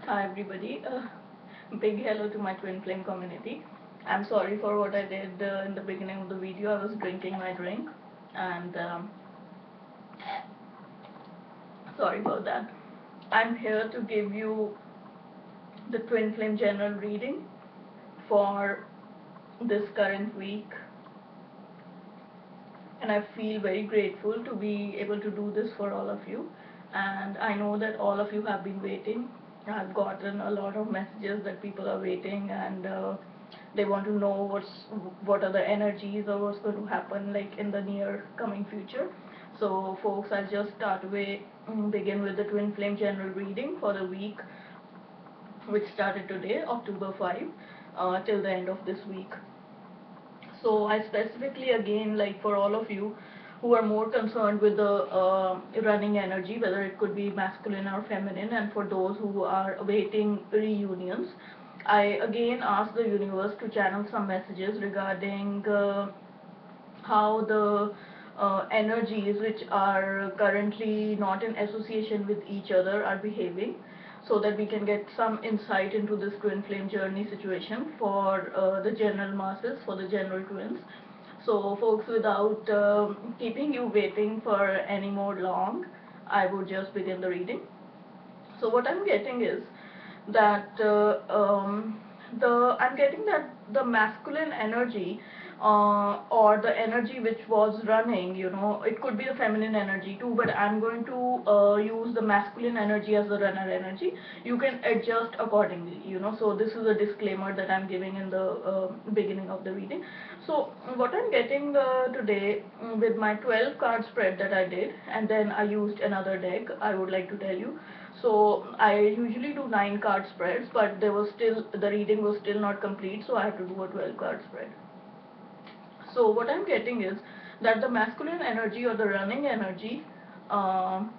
Hi everybody, big hello to my twin flame community. I'm sorry for what I did in the beginning of the video. I was drinking my drink and sorry about that. I'm here to give you the twin flame general reading for this current week, and I feel very grateful to be able to do this for all of you. And I know that all of you have been waiting. I've gotten a lot of messages that people are waiting, and they want to know what are the energies or what's going to happen like in the near coming future. So folks, I'll just start away, begin with the twin flame general reading for the week which started today, October 5, till the end of this week. So I specifically, again, like for all of you who are more concerned with the running energy, whether it could be masculine or feminine, and for those who are awaiting reunions, I again ask the universe to channel some messages regarding how the energies which are currently not in association with each other are behaving, so that we can get some insight into this twin flame journey situation for the general masses, for the general twins. So folks, without keeping you waiting for any more long, I would just begin the reading. So what I'm getting is that I'm getting that the masculine energy or the energy which was running, it could be the feminine energy too, but I'm going to use the masculine energy as the runner energy. You can adjust accordingly, so this is a disclaimer that I'm giving in the beginning of the reading. So what I'm getting today, with my 12 card spread that I did, and then I used another deck, I would like to tell you. So I usually do 9 card spreads, but the reading was still not complete, so I have to do a 12 card spread. So what I'm getting is that the masculine energy or the running energy, um,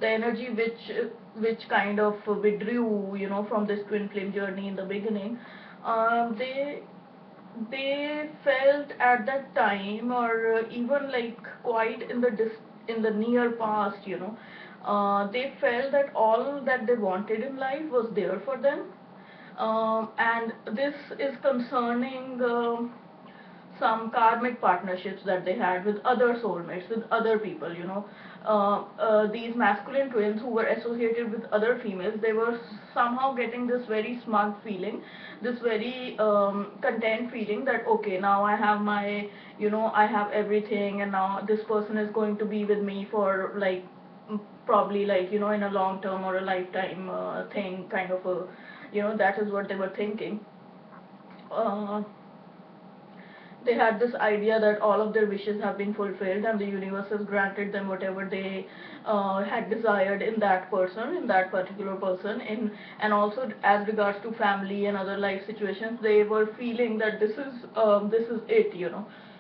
the energy which kind of withdrew, from this twin flame journey in the beginning, they felt at that time, or even like quite in the near past, they felt that all that they wanted in life was there for them, and this is concerning some karmic partnerships that they had with other soulmates, with other people, these masculine twins who were associated with other females, they were somehow getting this very smug feeling, this very content feeling that, okay, now I have my, I have everything, and now this person is going to be with me for like, probably like, in a long term or a lifetime thing, kind of a, that is what they were thinking. Uh, they had this idea that all of their wishes have been fulfilled and the universe has granted them whatever they had desired in that person, in that particular person, and also as regards to family and other life situations, they were feeling that this is it,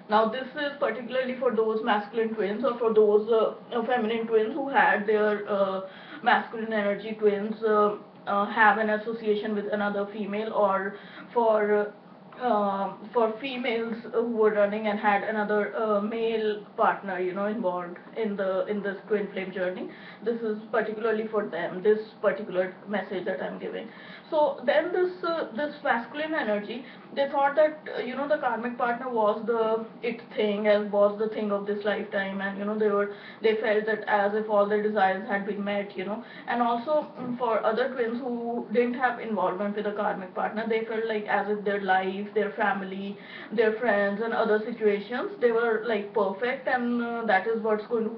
Now this is particularly for those masculine twins, or for those feminine twins who had their masculine energy twins have an association with another female, or for females who were running and had another male partner, involved in this twin flame journey. This is particularly for them, this particular message that I'm giving. So then this masculine energy, they thought that the karmic partner was the it thing, as was the thing of this lifetime, and they felt that as if all their desires had been met, and also, for other twins who didn't have involvement with a karmic partner, they felt like as if their life, their family, their friends, and other situations, they were like perfect, and that is what's going to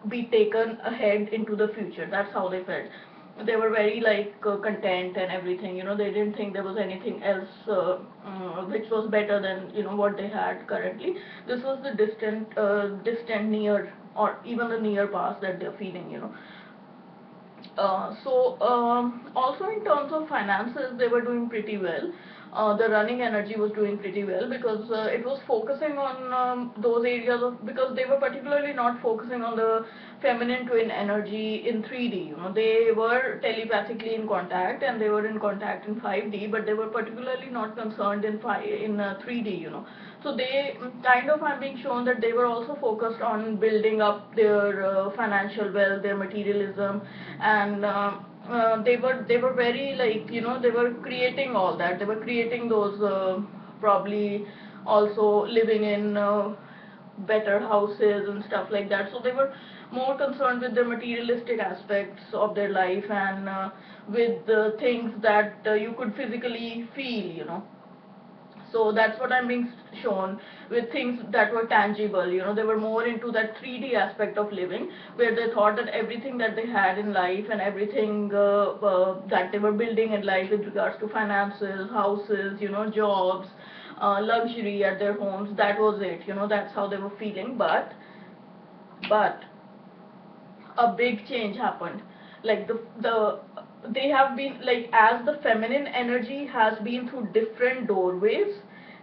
be taken ahead into the future. That's how they felt. They were very like content and everything, they didn't think there was anything else which was better than what they had currently. This was the distant near, or even the near past that they're feeling, also in terms of finances, they were doing pretty well. The running energy was doing pretty well, because it was focusing on those areas of, because they were particularly not focusing on the feminine twin energy in 3D. They were telepathically in contact, and they were in contact in 5D, but they were particularly not concerned in 3D. So they kind of are being shown that they were also focused on building up their financial wealth, their materialism, and they were very, like, they were creating all that. They were creating those, probably also living in better houses and stuff like that. So they were more concerned with the materialistic aspects of their life, and with the things that you could physically feel. So that's what I'm being shown, with things that were tangible. They were more into that 3D aspect of living, where they thought that everything that they had in life, and everything that they were building in life with regards to finances, houses, jobs, luxury at their homes, that was it. That's how they were feeling. But a big change happened. Like they have been, like, as the feminine energy has been through different doorways,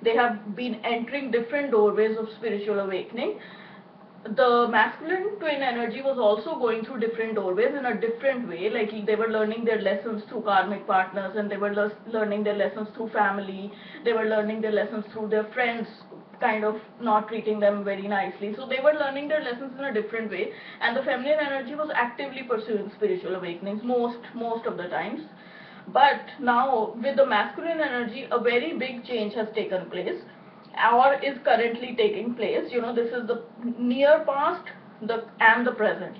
they have been entering different doorways of spiritual awakening. The masculine twin energy was also going through different doorways in a different way. Like, they were learning their lessons through karmic partners, and they were learning their lessons through family. They were learning their lessons through their friends kind of not treating them very nicely. So they were learning their lessons in a different way, and the feminine energy was actively pursuing spiritual awakenings most of the times. But now, with the masculine energy, a very big change has taken place, or is currently taking place. This is the near past, and the present.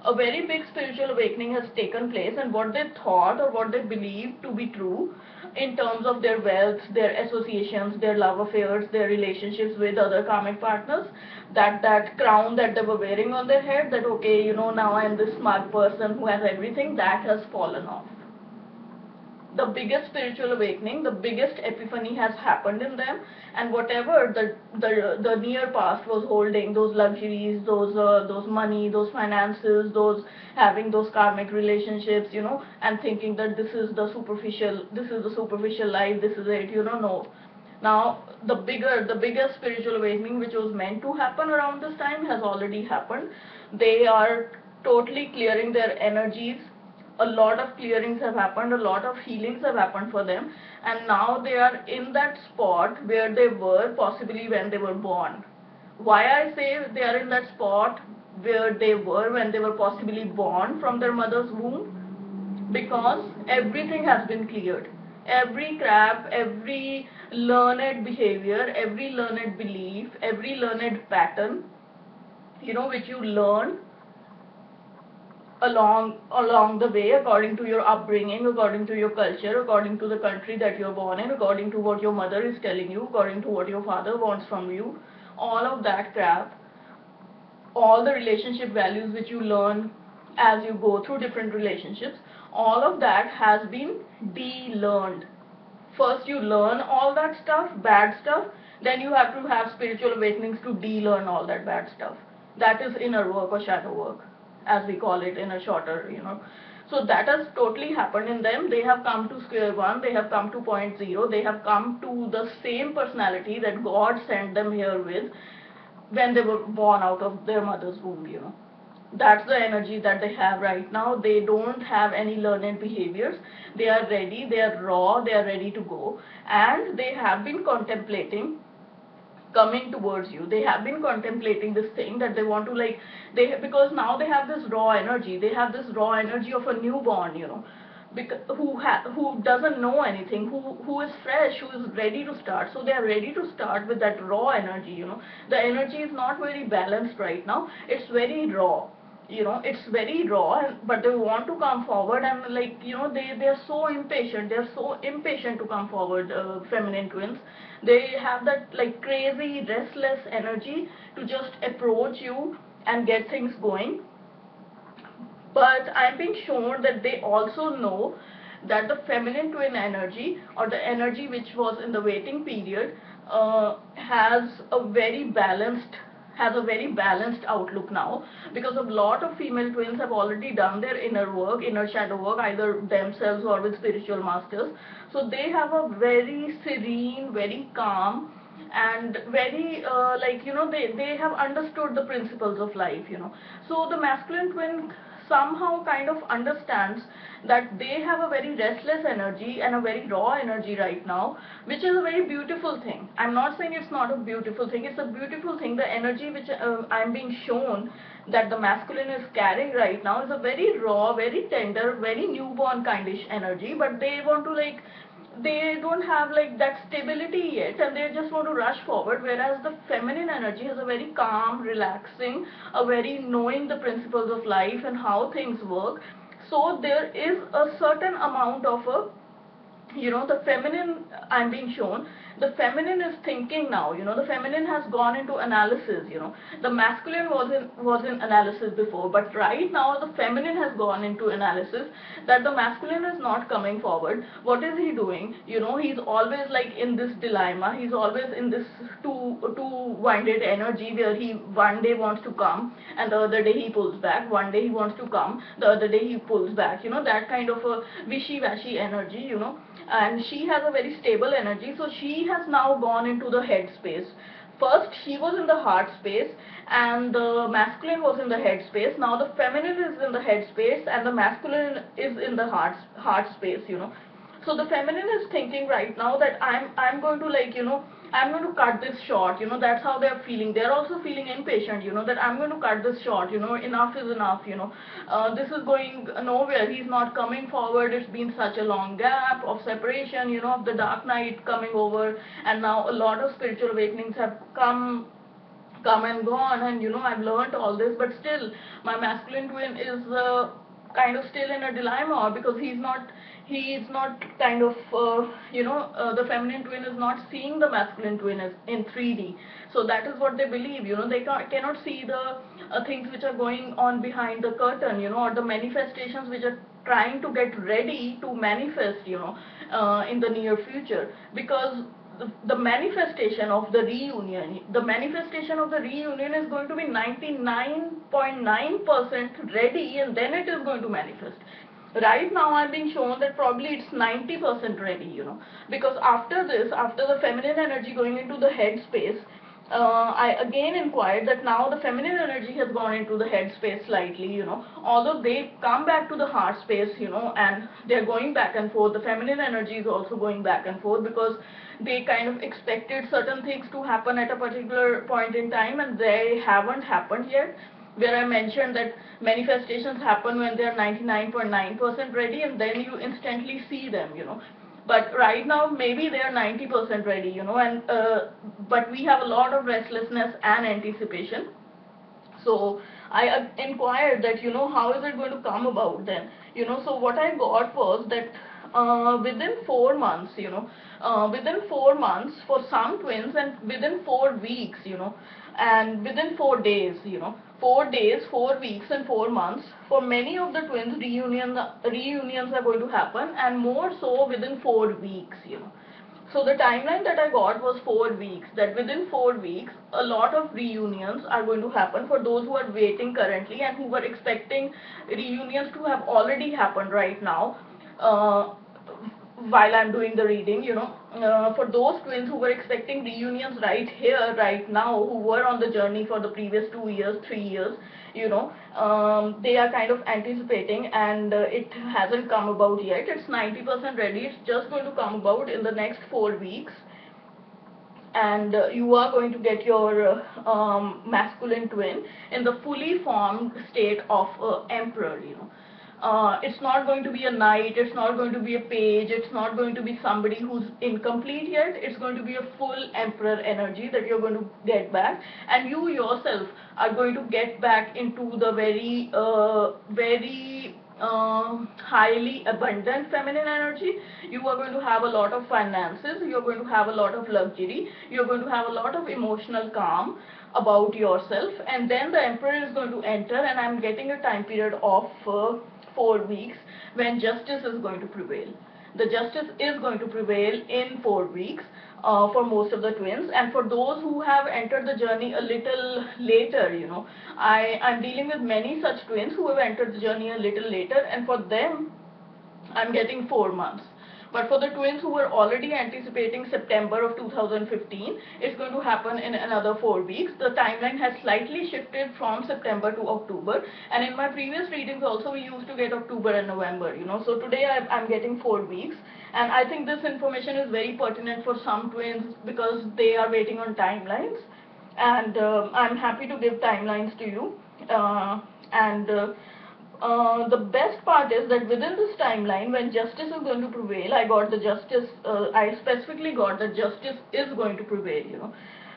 A very big spiritual awakening has taken place, and what they thought or what they believed to be true in terms of their wealth, their associations, their love affairs, their relationships with other karmic partners, that crown that they were wearing on their head, that okay, now I am this smart person who has everything, that has fallen off. The biggest spiritual awakening, the biggest epiphany has happened in them, and whatever the near past was holding, those luxuries, those money, those finances, those having those karmic relationships, and thinking that this is the superficial life, this is it, no. Now the biggest spiritual awakening, which was meant to happen around this time, has already happened. They are totally clearing their energies. A lot of clearings have happened, a lot of healings have happened for them, and now they are in that spot where they were possibly when they were born. Why I say they are in that spot where they were when they were possibly born from their mother's womb? Because everything has been cleared. Every crap, every learned behavior, every learned belief, every learned pattern, which you learn along the way, according to your upbringing, according to your culture, according to the country that you're born in, according to what your mother is telling you, according to what your father wants from you, all of that crap, all the relationship values which you learn as you go through different relationships, all of that has been de-learned. First you learn all that stuff, bad stuff, then you have to have spiritual awakenings to de-learn all that bad stuff. That is inner work or shadow work, as we call it in a shorter. So that has totally happened in them. They have come to square one, they have come to point zero, they have come to the same personality that God sent them here with when they were born out of their mother's womb. That's the energy that they have right now. They don't have any learned behaviors. They are ready, they are raw, they are ready to go, and they have been contemplating coming towards you. They have been contemplating this thing that they want to, like, because now they have this raw energy. They have this raw energy of a newborn. Who doesn't know anything, who is fresh, who is ready to start. So they are ready to start with that raw energy. The energy is not very balanced right now. It's very raw. It's very raw, but they want to come forward, and, like, they're so impatient. They're so impatient to come forward. Feminine twins, they have that, like, crazy restless energy to just approach you and get things going. But I'm being shown that they also know that the feminine twin energy, or the energy which was in the waiting period, has a very balanced outlook now, because a lot of female twins have already done their inner work, inner shadow work, either themselves or with spiritual masters. So they have a very serene, very calm, and very, they have understood the principles of life. So the masculine twin somehow kind of understands that they have a very restless energy and a very raw energy right now, which is a very beautiful thing. I'm not saying it's not a beautiful thing, it's a beautiful thing. The energy which I'm being shown that the masculine is carrying right now is a very raw, very tender, very newborn kindish energy, but they want to like, they don't have like that stability yet, and they just want to rush forward, whereas the feminine energy is a very calm, relaxing, a very knowing the principles of life and how things work. So there is a certain amount of a, the feminine, I'm being shown, the feminine is thinking now, the feminine has gone into analysis, the masculine was in analysis before, but right now the feminine has gone into analysis, that the masculine is not coming forward. What is he doing? He's always like in this dilemma, he's always in this two-winded energy, where he one day wants to come and the other day he pulls back, one day he wants to come, the other day he pulls back, that kind of a wishy-washy energy, and she has a very stable energy, so she has now gone into the head space. First she was in the heart space and the masculine was in the head space. Now the feminine is in the head space and the masculine is in the heart space. So the feminine is thinking right now that I'm going to like, I'm going to cut this short. That's how they're feeling. They're also feeling impatient. That I'm going to cut this short. Enough is enough. This is going nowhere. He's not coming forward. It's been such a long gap of separation. Of the dark night coming over, and now a lot of spiritual awakenings have come and gone, and I've learned all this, but still my masculine twin is kind of still in a dilemma, because he is not kind of the feminine twin is not seeing the masculine twin as in 3D. So that is what they believe. They cannot see the things which are going on behind the curtain, or the manifestations which are trying to get ready to manifest, in the near future, because the manifestation of the reunion is going to be 99.9% ready, and then it is going to manifest. Right now I'm being shown that probably it's 90% ready, because after this, after the feminine energy going into the head space, I again inquired that now the feminine energy has gone into the head space slightly, although they come back to the heart space, and they're going back and forth. The feminine energy is also going back and forth, because they kind of expected certain things to happen at a particular point in time, and they haven't happened yet, where I mentioned that manifestations happen when they're 99.9% ready, and then you instantly see them, but right now maybe they are 90% ready, and but we have a lot of restlessness and anticipation. So I inquired that, how is it going to come about then? So what I got was that within 4 months, within 4 months for some twins, and within 4 weeks, and within 4 days, 4 days, 4 weeks, and 4 months, for many of the twins, reunions are going to happen, and more so within 4 weeks, So the timeline that I got was 4 weeks, that within 4 weeks, a lot of reunions are going to happen for those who are waiting currently and who were expecting reunions to have already happened right now. While I'm doing the reading, for those twins who were expecting reunions right here, right now, who were on the journey for the previous 2 years, 3 years, they are kind of anticipating, and it hasn't come about yet. It's 90% ready. It's just going to come about in the next 4 weeks. And you are going to get your masculine twin in the fully formed state of emperor, it's not going to be a knight, it's not going to be a page, it's not going to be somebody who's incomplete yet. It's going to be a full emperor energy that you're going to get back, and you yourself are going to get back into the very highly abundant feminine energy. You are going to have a lot of finances, you're going to have a lot of luxury, you're going to have a lot of emotional calm about yourself, and then the emperor is going to enter, and I'm getting a time period of 4 weeks when justice is going to prevail. The justice is going to prevail in 4 weeks for most of the twins, and for those who have entered the journey a little later, I'm dealing with many such twins who have entered the journey a little later, and for them I'm getting 4 months. But for the twins who were already anticipating September of 2015, it's going to happen in another 4 weeks. The timeline has slightly shifted from September to October, and in my previous readings also we used to get October and November, so today I'm getting 4 weeks. And I think this information is very pertinent for some twins because they are waiting on timelines, and I'm happy to give timelines to you. And The best part is that within this timeline, when justice is going to prevail, I specifically got that justice is going to prevail.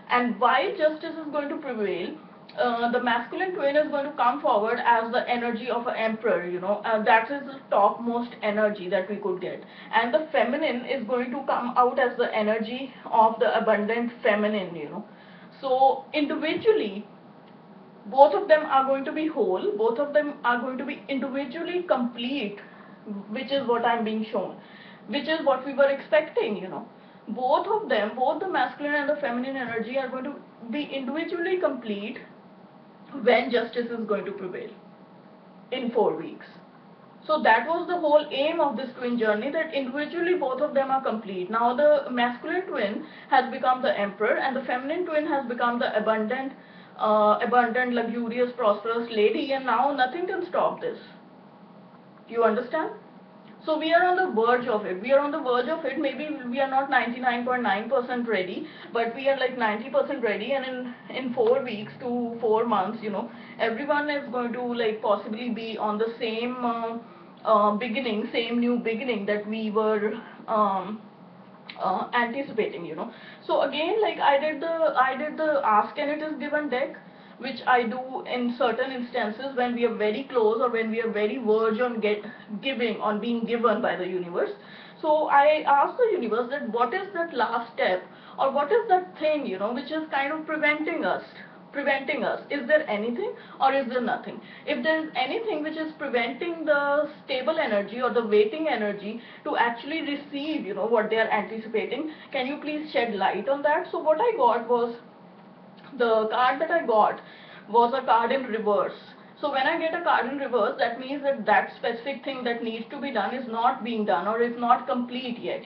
And why justice is going to prevail, the masculine twin is going to come forward as the energy of an emperor. That is the topmost energy that we could get. And the feminine is going to come out as the energy of the abundant feminine. So individually, both of them are going to be whole, both of them are going to be individually complete, which is what I'm being shown, which is what we were expecting. Both of them, both the masculine and the feminine energy, are going to be individually complete when justice is going to prevail in 4 weeks. So that was the whole aim of this twin journey, that individually both of them are complete. Now the masculine twin has become the emperor, and the feminine twin has become the abundant, luxurious, prosperous lady, and now nothing can stop this. You understand? So we are on the verge of it. We are on the verge of it. Maybe we are not 99.9% ready, but we are like 90% ready. And in 4 weeks to 4 months, everyone is going to like possibly be on the same beginning, same new beginning that we were anticipating. So again, like I did the ask and it is given deck, which I do in certain instances when we are very close or when we are very verge on being given by the universe. So I ask the universe that what is that last step, or what is that thing, which is kind of preventing us. Is there anything or is there nothing? If there is anything which is preventing the stable energy or the waiting energy to actually receive, what they are anticipating, can you please shed light on that? So what I got was, the card that I got was a card in reverse. So when I get a card in reverse, that means that that specific thing that needs to be done is not being done, or is not complete yet.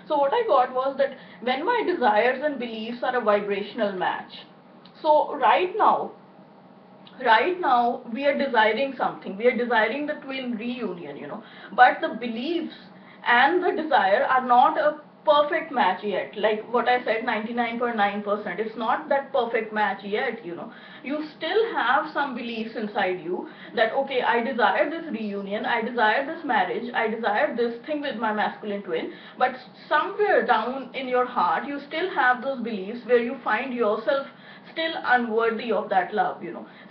So what I got was that when my desires and beliefs are a vibrational match. So right now we are desiring something. We are desiring the twin reunion, but the beliefs and the desire are not a perfect match yet. Like what I said, 99.9%, it's not that perfect match yet. You still have some beliefs inside you that, okay, I desire this reunion, I desire this marriage, I desire this thing with my masculine twin, but somewhere down in your heart you still have those beliefs where you find yourself still unworthy of that love.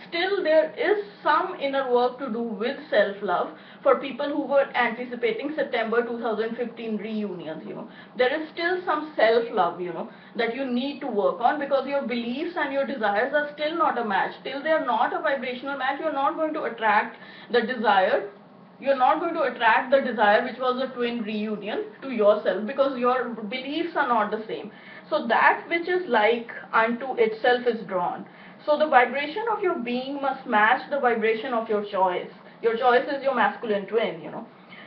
Still there is some inner work to do with self-love for people who were anticipating September 2015 reunions. There is still some self-love, that you need to work on, because your beliefs and your desires are still not a match. Till they are not a vibrational match, you're not going to attract the desire. You're not going to attract the desire, which was a twin reunion, to yourself, because your beliefs are not the same. So that which is like unto itself is drawn. So the vibration of your being must match the vibration of your choice. Your choice is your masculine twin.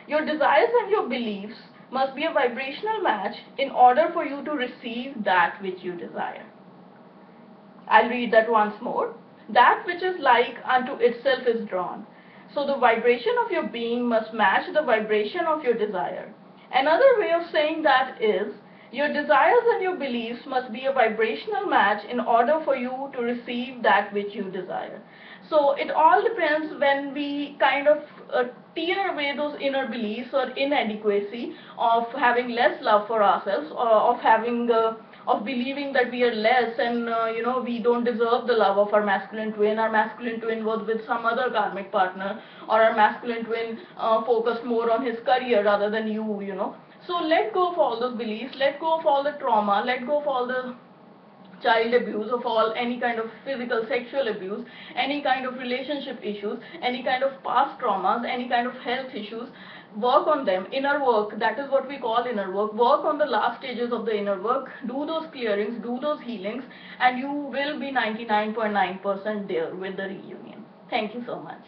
Your desires and your beliefs must be a vibrational match in order for you to receive that which you desire. I'll read that once more. That which is like unto itself is drawn. So the vibration of your being must match the vibration of your desire. Another way of saying that is, your desires and your beliefs must be a vibrational match in order for you to receive that which you desire. So it all depends when we kind of tear away those inner beliefs or inadequacy of having less love for ourselves, or of believing that we are less, and we don't deserve the love of our masculine twin. Our masculine twin was with some other karmic partner, or our masculine twin focused more on his career rather than you. So let go of all those beliefs, let go of all the trauma, let go of all the child abuse, of all any kind of physical, sexual abuse, any kind of relationship issues, any kind of past traumas, any kind of health issues. Work on them. Inner work, that is what we call inner work. Work on the last stages of the inner work, do those clearings, do those healings, and you will be 99.9% there with the reunion. Thank you so much.